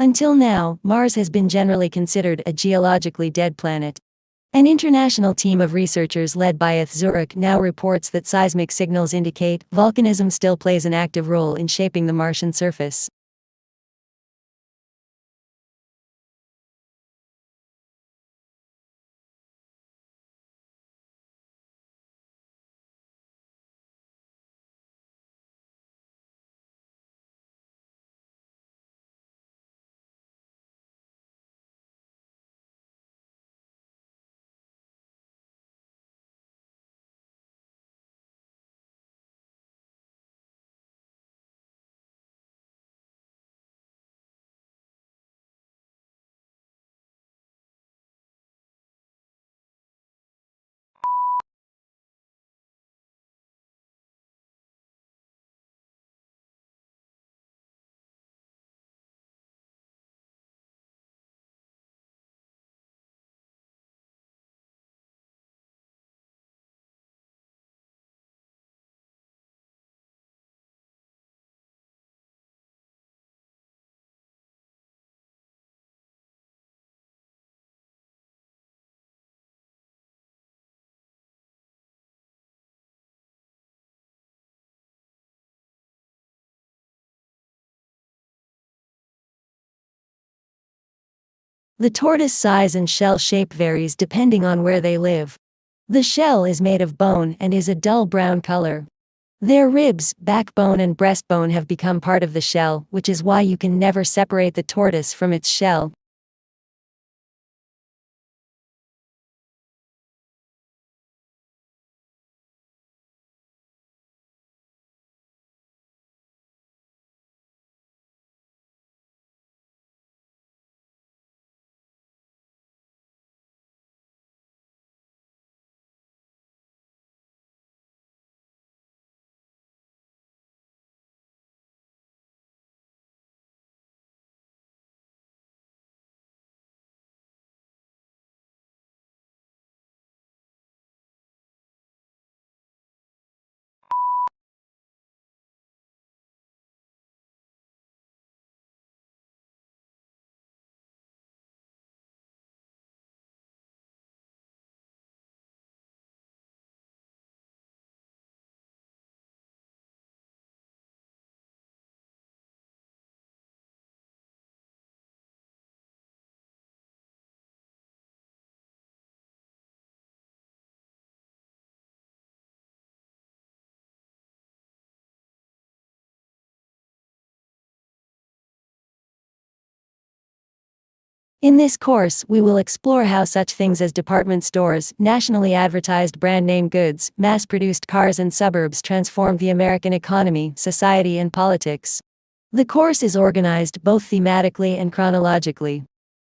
Until now, Mars has been generally considered a geologically dead planet. An international team of researchers led by ETH Zurich now reports that seismic signals indicate volcanism still plays an active role in shaping the Martian surface. The tortoise size and shell shape varies depending on where they live. The shell is made of bone and is a dull brown color. Their ribs, backbone and breastbone have become part of the shell, which is why you can never separate the tortoise from its shell. In this course, we will explore how such things as department stores, nationally advertised brand name goods, mass-produced cars and suburbs transformed the American economy, society and politics. The course is organized both thematically and chronologically.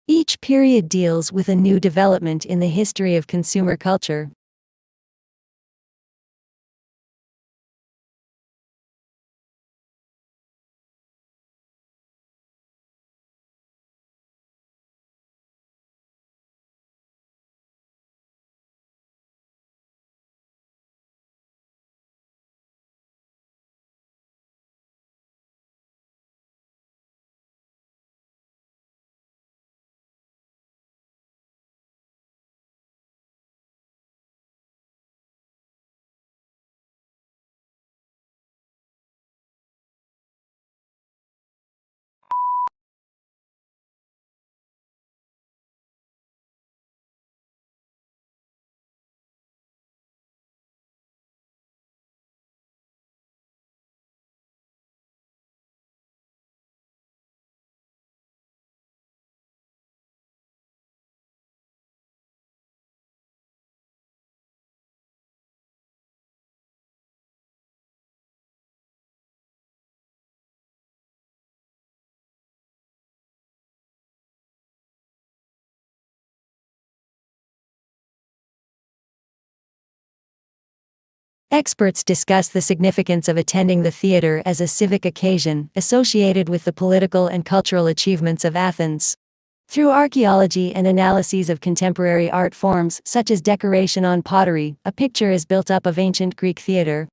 Each period deals with a new development in the history of consumer culture. Experts discuss the significance of attending the theater as a civic occasion associated with the political and cultural achievements of Athens. Through archaeology and analyses of contemporary art forms, such as decoration on pottery, a picture is built up of ancient Greek theater.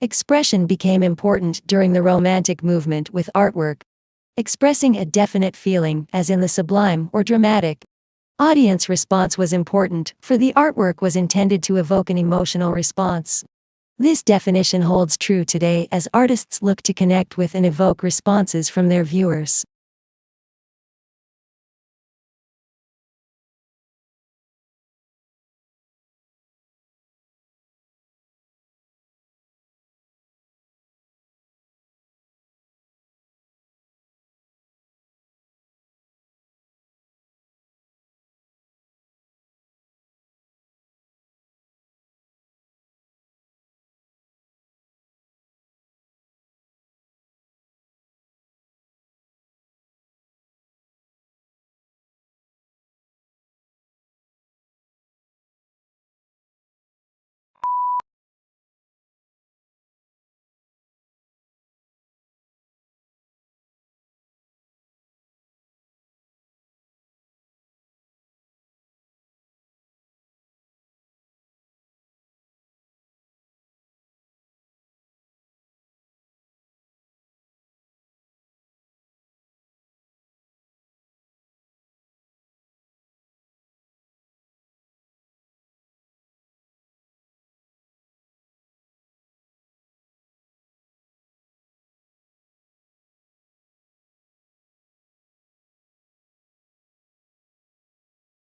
Expression became important during the Romantic movement with artwork, expressing a definite feeling, as in the sublime or dramatic. Audience response was important, for the artwork was intended to evoke an emotional response. This definition holds true today as artists look to connect with and evoke responses from their viewers.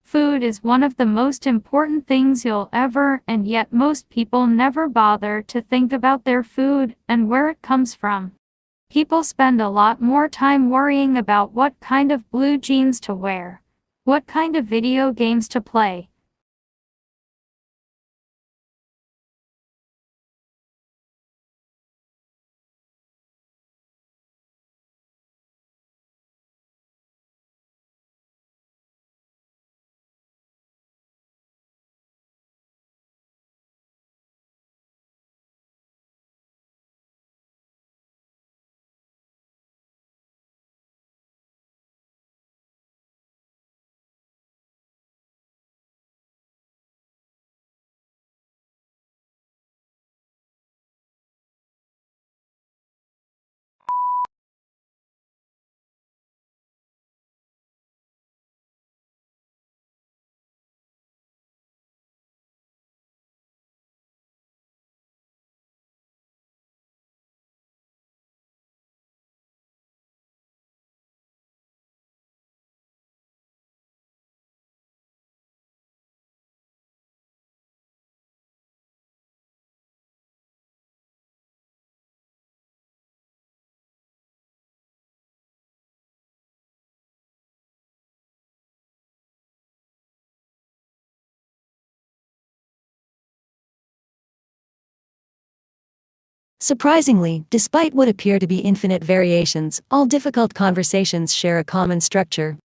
Food is one of the most important things you'll ever, and yet most people never bother to think about their food and where it comes from. People spend a lot more time worrying about what kind of blue jeans to wear, what kind of video games to play, Surprisingly, despite what appear to be infinite variations, all difficult conversations share a common structure.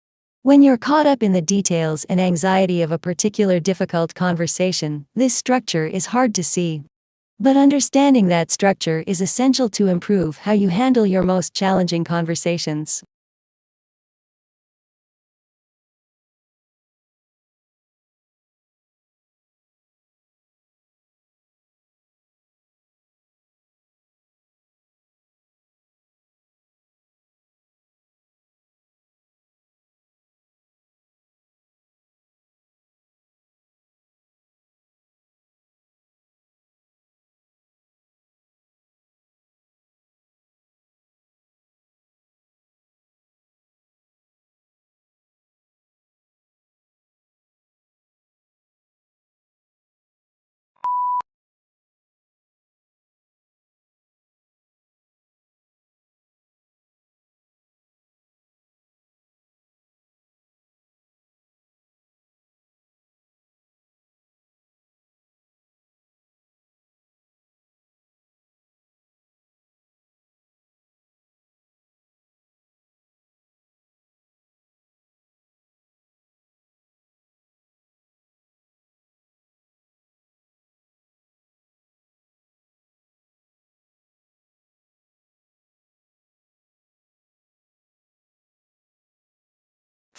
When you're caught up in the details and anxiety of a particular difficult conversation, this structure is hard to see. But understanding that structure is essential to improve how you handle your most challenging conversations.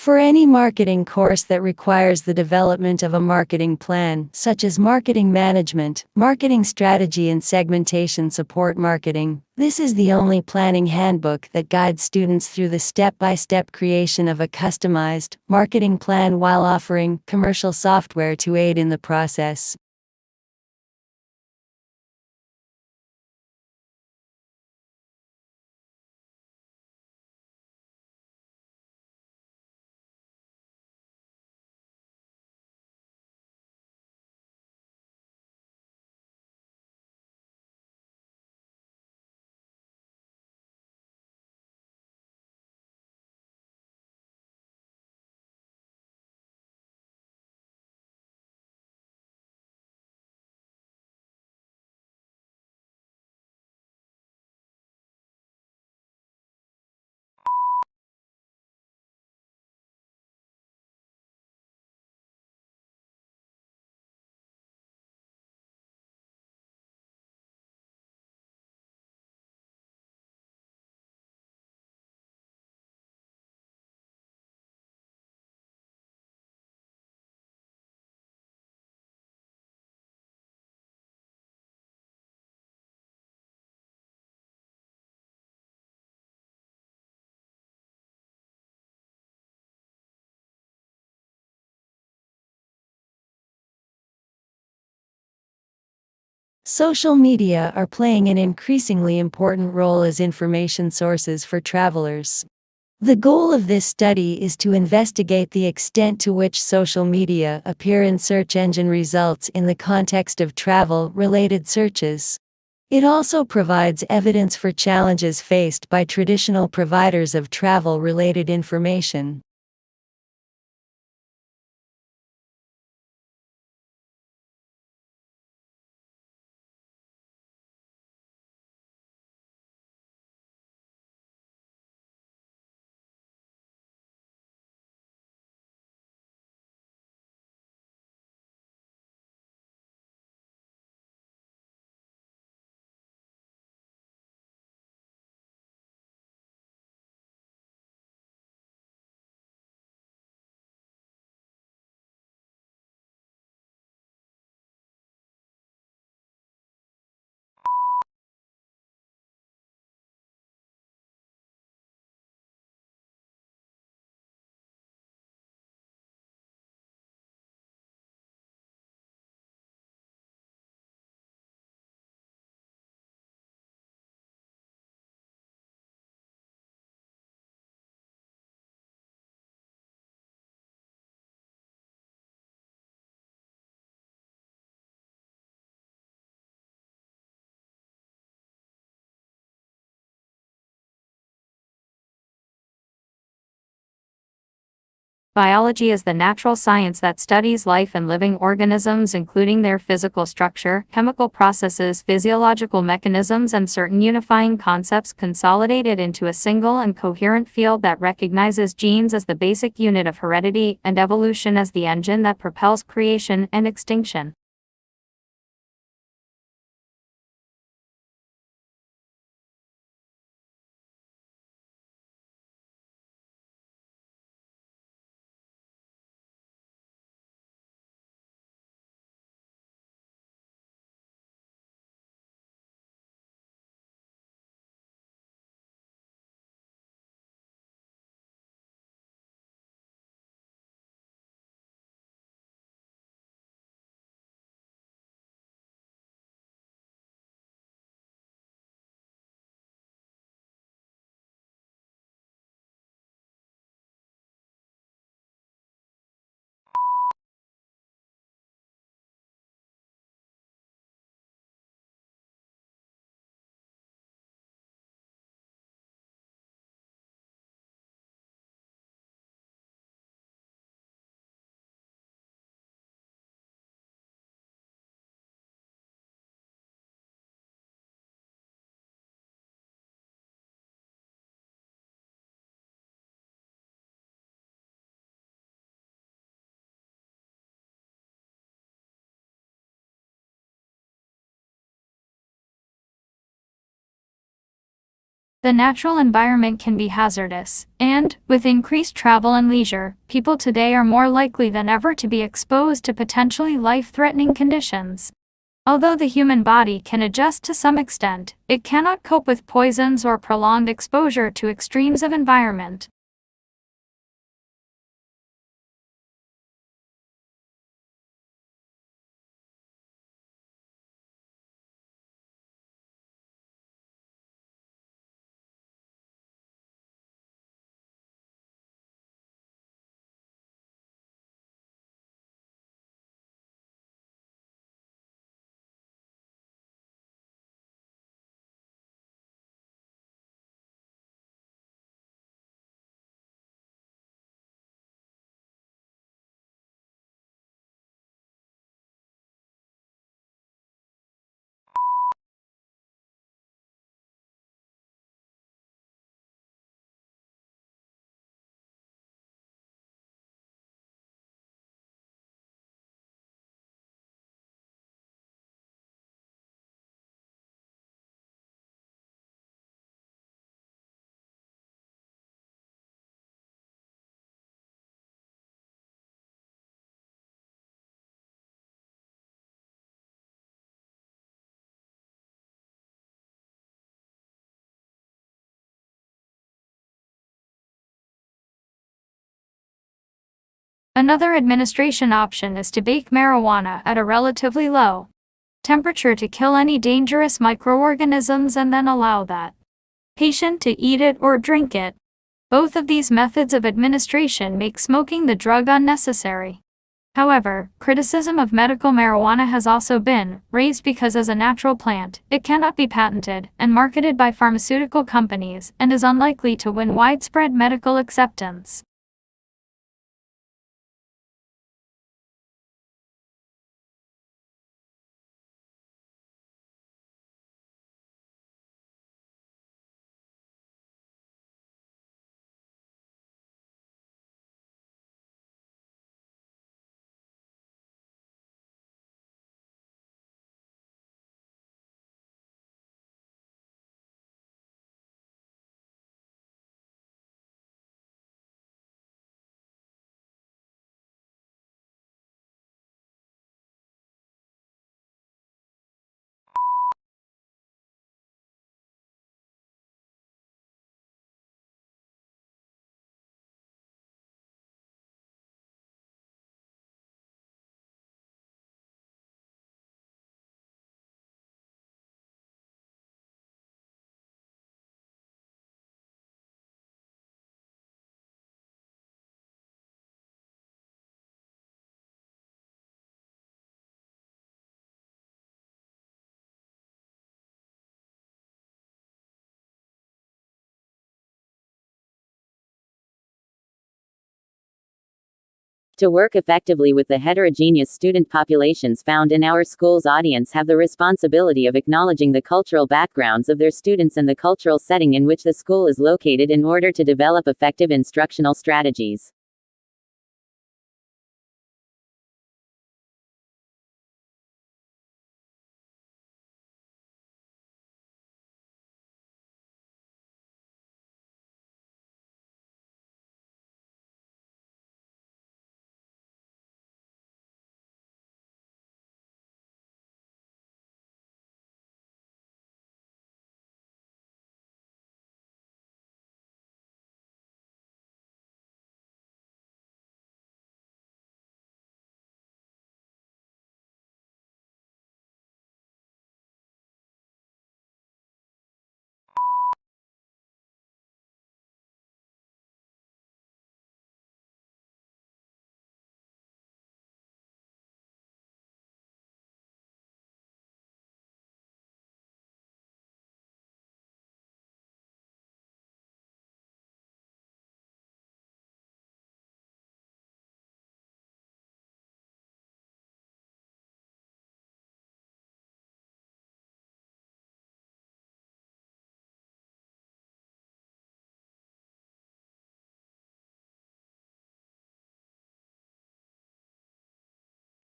For any marketing course that requires the development of a marketing plan, such as marketing management, marketing strategy and segmentation support marketing, this is the only planning handbook that guides students through the step-by-step creation of a customized marketing plan while offering commercial software to aid in the process. Social media are playing an increasingly important role as information sources for travelers. The goal of this study is to investigate the extent to which social media appear in search engine results in the context of travel-related searches. It also provides evidence for challenges faced by traditional providers of travel-related information. Biology is the natural science that studies life and living organisms, including their physical structure, chemical processes, physiological mechanisms, and certain unifying concepts consolidated into a single and coherent field that recognizes genes as the basic unit of heredity and evolution as the engine that propels creation and extinction. The natural environment can be hazardous, and, with increased travel and leisure, people today are more likely than ever to be exposed to potentially life-threatening conditions. Although the human body can adjust to some extent, it cannot cope with poisons or prolonged exposure to extremes of environment. Another administration option is to bake marijuana at a relatively low temperature to kill any dangerous microorganisms and then allow that patient to eat it or drink it. Both of these methods of administration make smoking the drug unnecessary. However, criticism of medical marijuana has also been raised because as a natural plant, it cannot be patented and marketed by pharmaceutical companies and is unlikely to win widespread medical acceptance. To work effectively with the heterogeneous student populations found in our school's audience have the responsibility of acknowledging the cultural backgrounds of their students and the cultural setting in which the school is located in order to develop effective instructional strategies.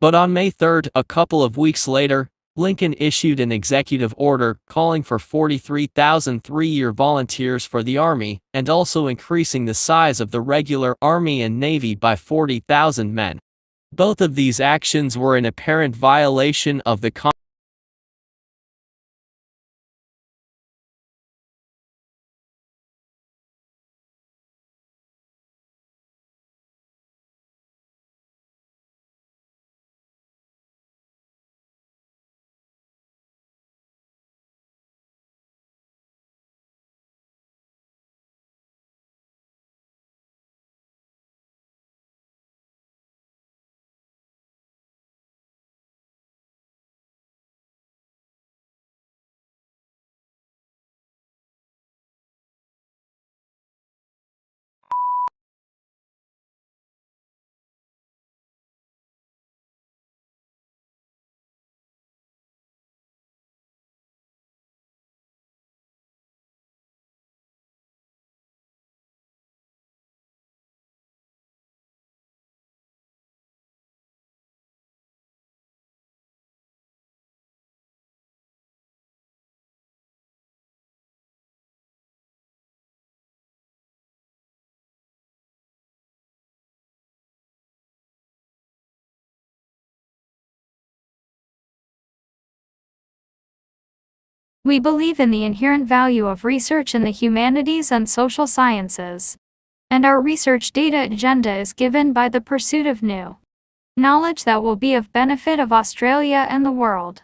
But on May 3rd, a couple of weeks later, Lincoln issued an executive order calling for 43,000 three-year volunteers for the Army, and also increasing the size of the regular Army and Navy by 40,000 men. Both of these actions were in apparent violation of the Constitution. We believe in the inherent value of research in the humanities and social sciences. And our research data agenda is given by the pursuit of new knowledge that will be of benefit of Australia and the world.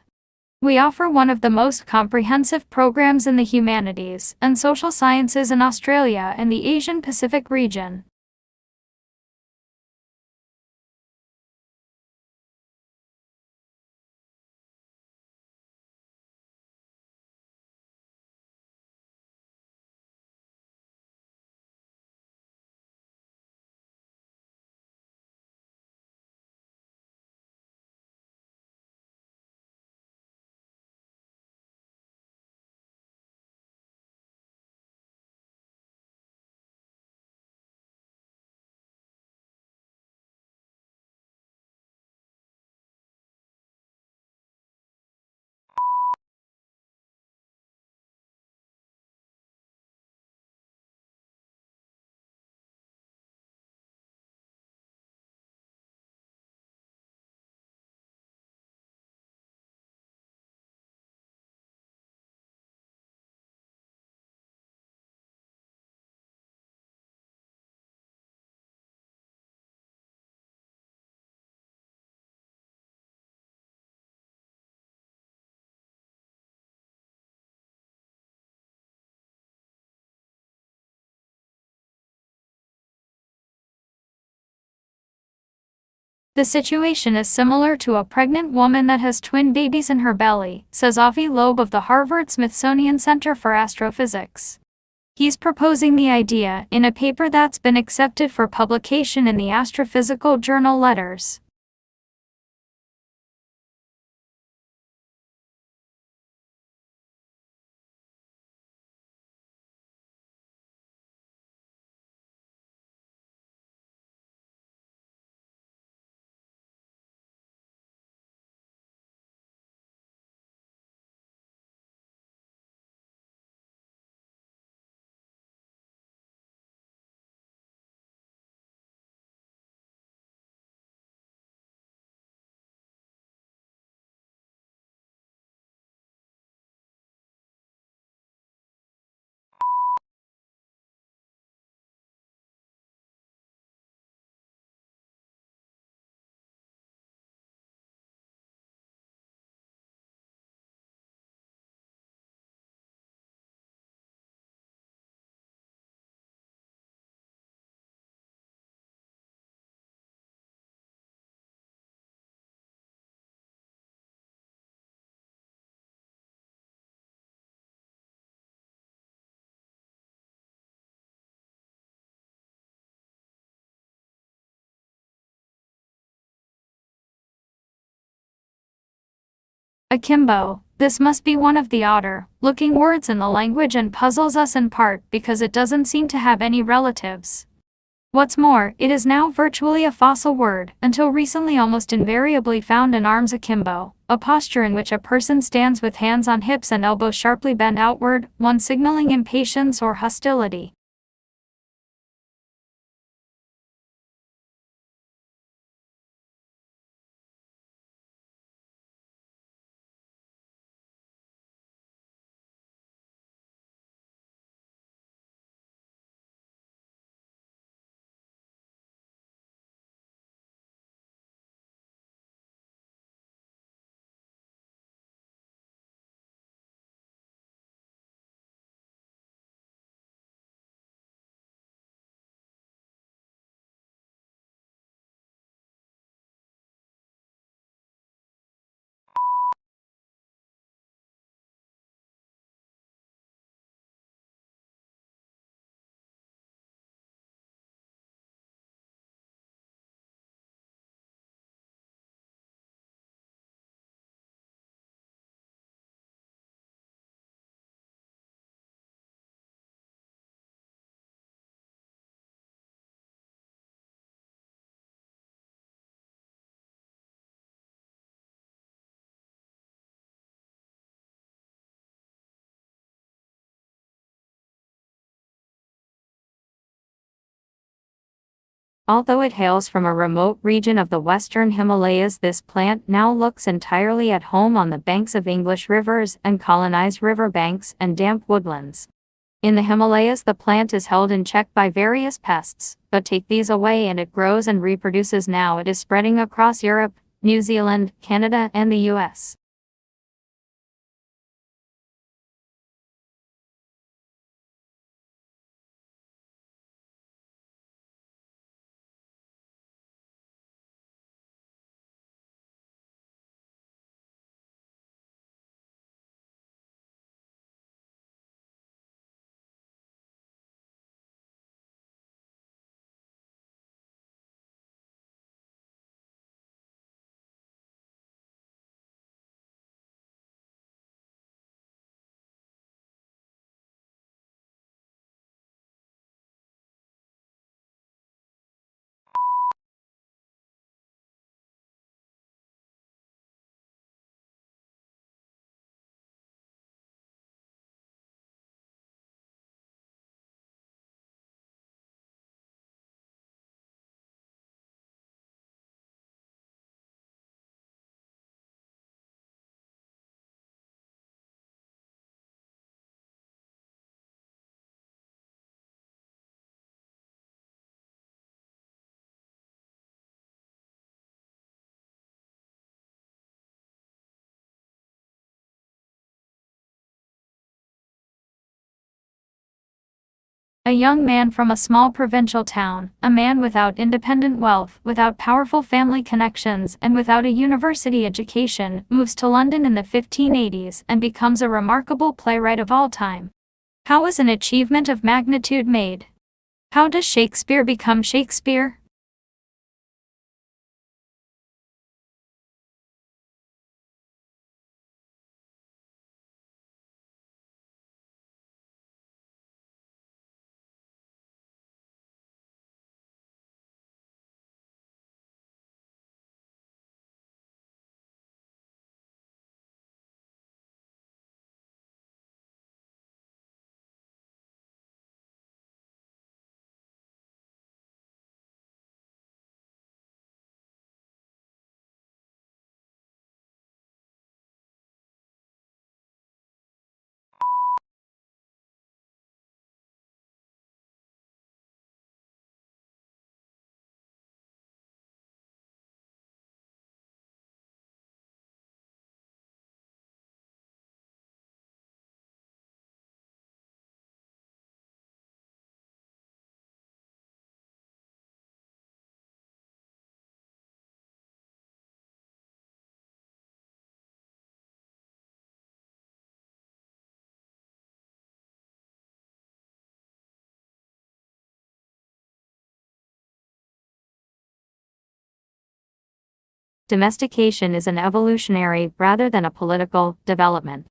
We offer one of the most comprehensive programs in the humanities and social sciences in Australia and the Asian Pacific region. The situation is similar to a pregnant woman that has twin babies in her belly, says Avi Loeb of the Harvard-Smithsonian Center for Astrophysics. He's proposing the idea in a paper that's been accepted for publication in the Astrophysical Journal Letters. Akimbo, this must be one of the odder-looking words in the language and puzzles us in part because it doesn't seem to have any relatives. What's more, it is now virtually a fossil word, until recently almost invariably found in arms akimbo, a posture in which a person stands with hands on hips and elbows sharply bent outward, one signaling impatience or hostility. Although it hails from a remote region of the western Himalayas, this plant now looks entirely at home on the banks of English rivers and colonized riverbanks and damp woodlands. In the Himalayas, the plant is held in check by various pests, but take these away and it grows and reproduces. Now it is spreading across Europe, New Zealand, Canada, and the US. A young man from a small provincial town, a man without independent wealth, without powerful family connections, and without a university education, moves to London in the 1580s and becomes a remarkable playwright of all time. How is an achievement of magnitude made? How does Shakespeare become Shakespeare? Domestication is an evolutionary rather than a political development.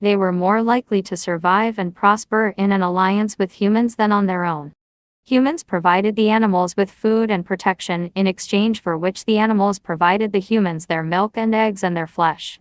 They were more likely to survive and prosper in an alliance with humans than on their own. Humans provided the animals with food and protection, in exchange for which the animals provided the humans their milk and eggs and their flesh.